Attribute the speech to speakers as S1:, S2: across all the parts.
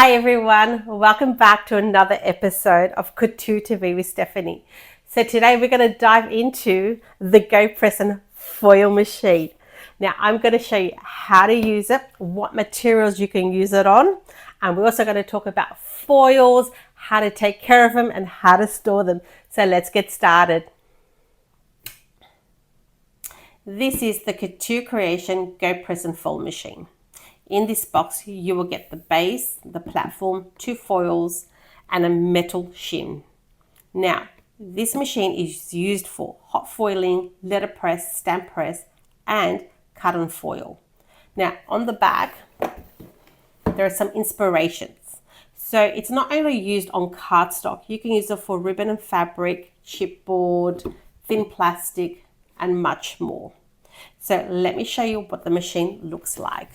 S1: Hi everyone, welcome back to another episode of Couture TV with Stephanie. So today we're going to dive into the GoPress Foil machine. Now I'm going to show you how to use it, what materials you can use it on, and we're also going to talk about foils, how to take care of them and how to store them. So let's get started. This is the Couture Creation GoPress Foil machine. In this box, you will get the base, the platform, 2 foils, and a metal shim. Now, this machine is used for hot foiling, letterpress, stamp press, and cut on foil. Now, on the back, there are some inspirations. So it's not only used on cardstock, you can use it for ribbon and fabric, chipboard, thin plastic, and much more. So let me show you what the machine looks like.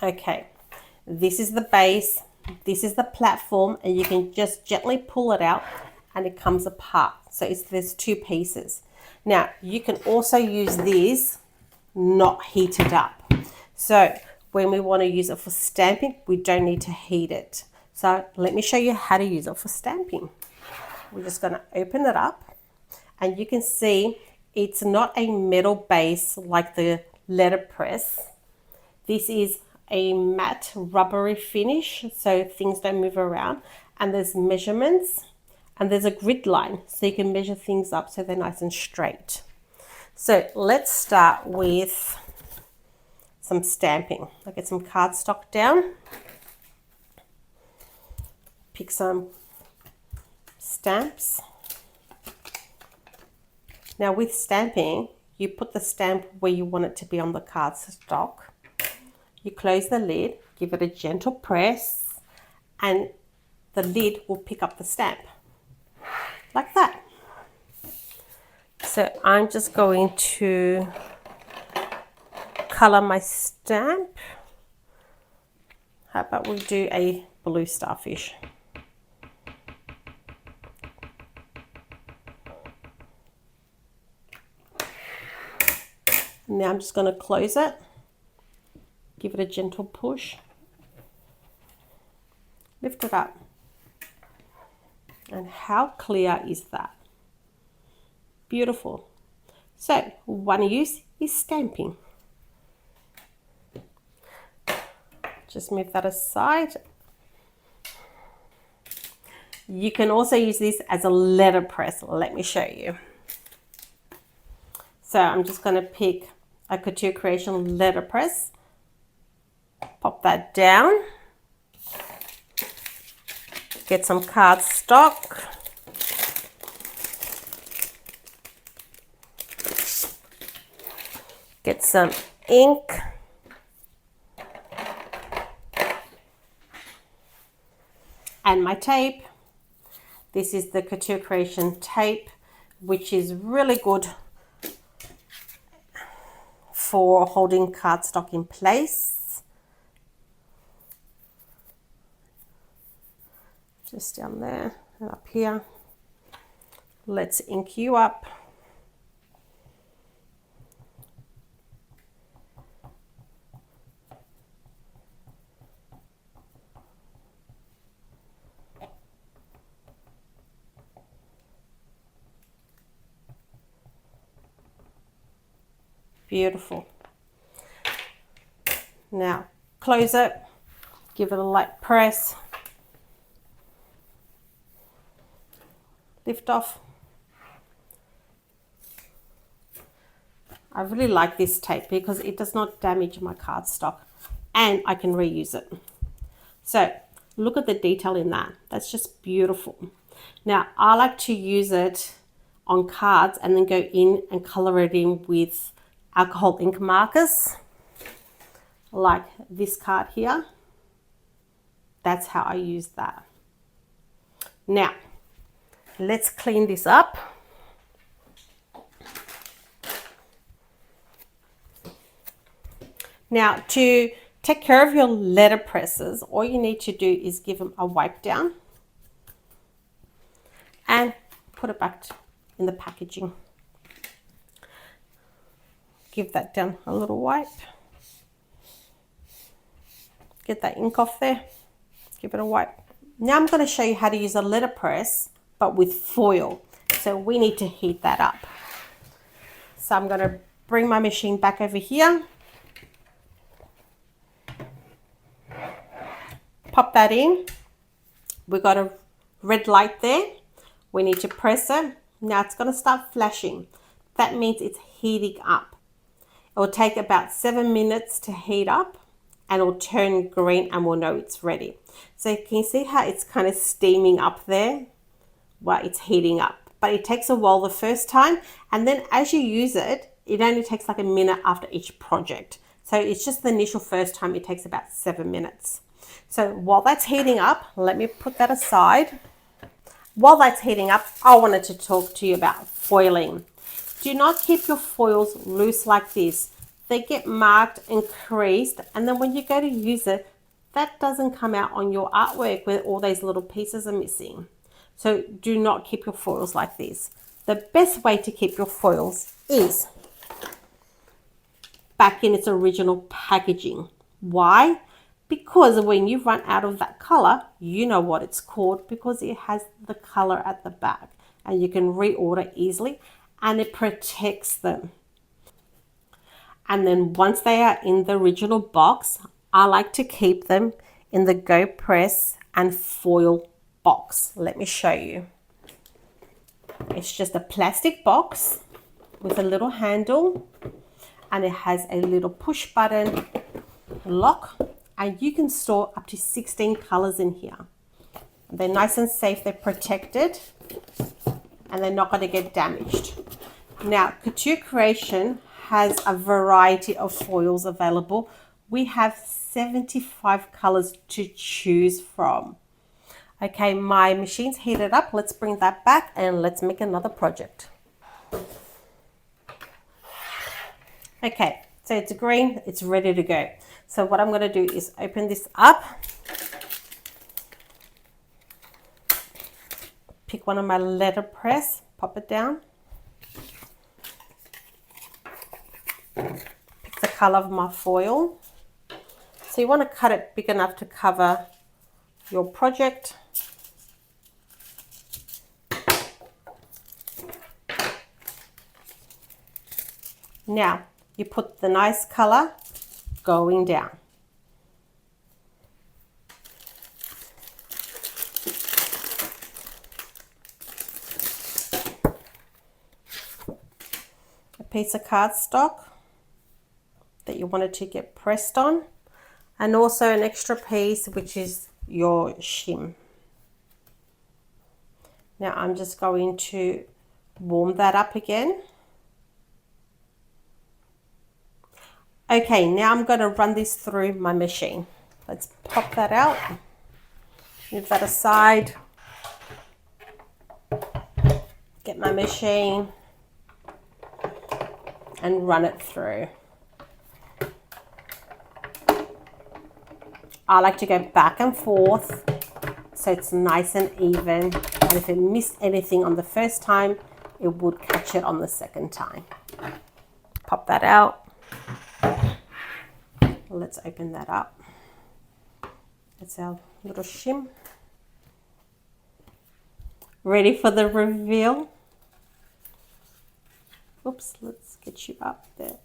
S1: Okay, this is the base, this is the platform, and you can just gently pull it out and it comes apart. So there's 2 pieces. Now, you can also use this not heated up. So when we want to use it for stamping, we don't need to heat it. So let me show you how to use it for stamping. We're just going to open it up and you can see it's not a metal base like the letterpress. This is a matte rubbery finish so things don't move around, and there's measurements and there's a grid line so you can measure things up so they're nice and straight. So let's start with some stamping. I'll get some cardstock down, pick some stamps. Now with stamping, you put the stamp where you want it to be on the cardstock. You close the lid, give it a gentle press, and the lid will pick up the stamp, like that. So I'm just going to color my stamp. How about we do a blue starfish? Now I'm just going to close it. Give it a gentle push, lift it up, and how clear is that? Beautiful. So one use is stamping. Just move that aside. You can also use this as a letterpress. Let me show you. So I'm just going to pick a Couture Creation letterpress. Pop that down, get some cardstock, get some ink, and my tape. This is the Couture Creation tape, which is really good for holding cardstock in place. Just down there and up here. Let's ink you up. Beautiful. Now close it, give it a light press. Lift off. I really like this tape because it does not damage my cardstock and I can reuse it. So look at the detail in that. That's just beautiful. Now I like to use it on cards and then go in and color it in with alcohol ink markers, like this card here. That's how I use that. Now let's clean this up. Now to take care of your letterpresses, all you need to do is give them a wipe down and put it back in the packaging. Give that down a little wipe. Get that ink off there. Give it a wipe. Now I'm going to show you how to use a letterpress, but with foil. So we need to heat that up. So I'm going to bring my machine back over here. Pop that in. We've got a red light there. We need to press it. Now it's going to start flashing. That means it's heating up. It will take about 7 minutes to heat up and it'll turn green and we'll know it's ready. So can you see how it's kind of steaming up there? Well, it's heating up, but it takes a while the first time. And then as you use it, it only takes like a minute after each project. So it's just the initial first time, it takes about 7 minutes. So while that's heating up, let me put that aside. While that's heating up, I wanted to talk to you about foiling. Do not keep your foils loose like this. They get marked and creased, and then when you go to use it, that doesn't come out on your artwork where all those little pieces are missing. So do not keep your foils like this. The best way to keep your foils is back in its original packaging. Why? Because when you run out of that color, you know what it's called because it has the color at the back and you can reorder easily and it protects them. And then once they are in the original box, I like to keep them in the GoPress and foil box. Let me show you. It's just a plastic box with a little handle and it has a little push button lock. And you can store up to 16 colors in here. They're nice and safe, they're protected, and they're not going to get damaged. Now, Couture Creation has a variety of foils available. We have 75 colors to choose from. Okay, my machine's heated up. Let's bring that back and let's make another project. Okay, so it's green, it's ready to go. So what I'm going to do is open this up, pick one of my letterpress, pop it down, pick the color of my foil. So you want to cut it big enough to cover your project. Now you put the nice color going down. A piece of cardstock that you wanted to get pressed on, and also an extra piece which is your shim. Now I'm just going to warm that up again. Okay, now I'm going to run this through my machine. Let's pop that out, move that aside, get my machine and run it through. I like to go back and forth so it's nice and even, and if it missed anything on the first time, it would catch it on the second time. Pop that out. Let's open that up. It's our little shim. Ready for the reveal. Oops, let's get you up there.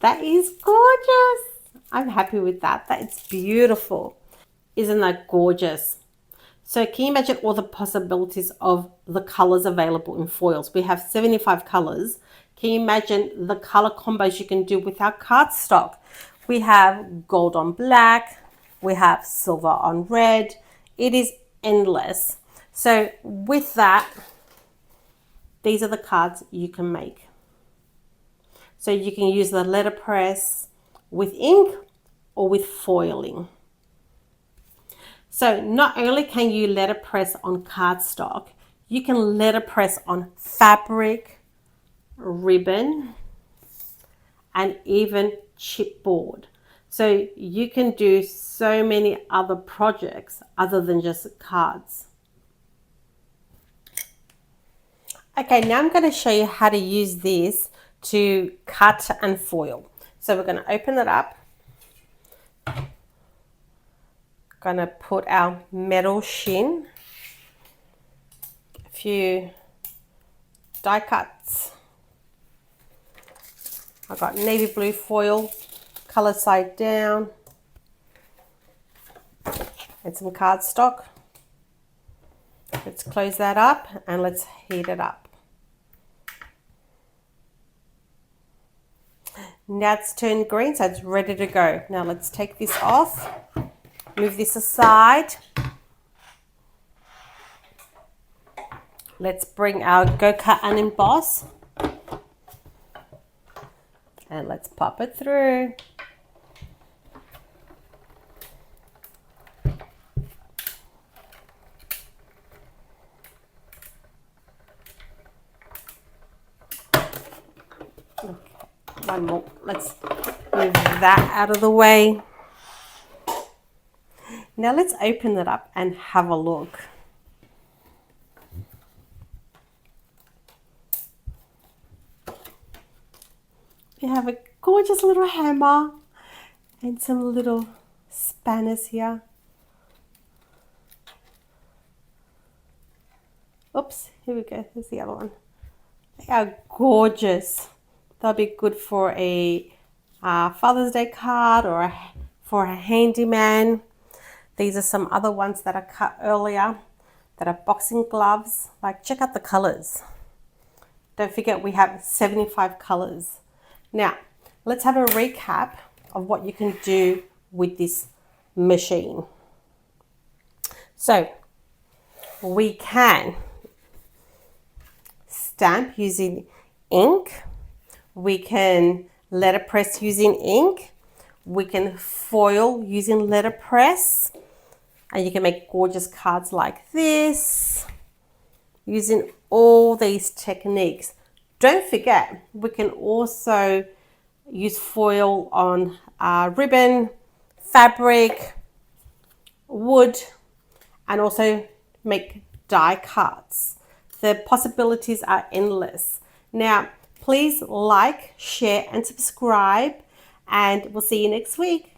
S1: That is gorgeous. I'm happy with that. That's beautiful. Isn't that gorgeous? So can you imagine all the possibilities of the colors available in foils? We have 75 colors. Can you imagine the color combos you can do with our cardstock? We have gold on black. We have silver on red. It is endless. So with that, these are the cards you can make. So you can use the letterpress with ink or with foiling. So not only can you letterpress on cardstock, you can letterpress on fabric, ribbon, and even chipboard. So you can do so many other projects other than just cards. Okay, now I'm going to show you how to use this to cut and foil. So we're going to open it up. Going to put our metal shin, a few die cuts. I've got navy blue foil, color side down, and some cardstock. Let's close that up and let's heat it up. Now it's turned green, so it's ready to go. Now let's take this off, move this aside. Let's bring our Go Cut and Emboss and let's pop it through. Okay, one more. Let's move that out of the way. Now let's open it up and have a look. We have a gorgeous little hammer and some little spanners here. Oops, here we go. Here's the other one. They are gorgeous. They'll be good for a Father's Day card or for a handyman. These are some other ones that I cut earlier that are boxing gloves. Like, check out the colors. Don't forget we have 75 colors. Now, let's have a recap of what you can do with this machine. So, we can stamp using ink. We can letterpress using ink. We can foil using letterpress. And you can make gorgeous cards like this using all these techniques. Don't forget, we can also use foil on ribbon, fabric, wood, and also make die cuts. The possibilities are endless. Now, please like, share, and subscribe, and we'll see you next week.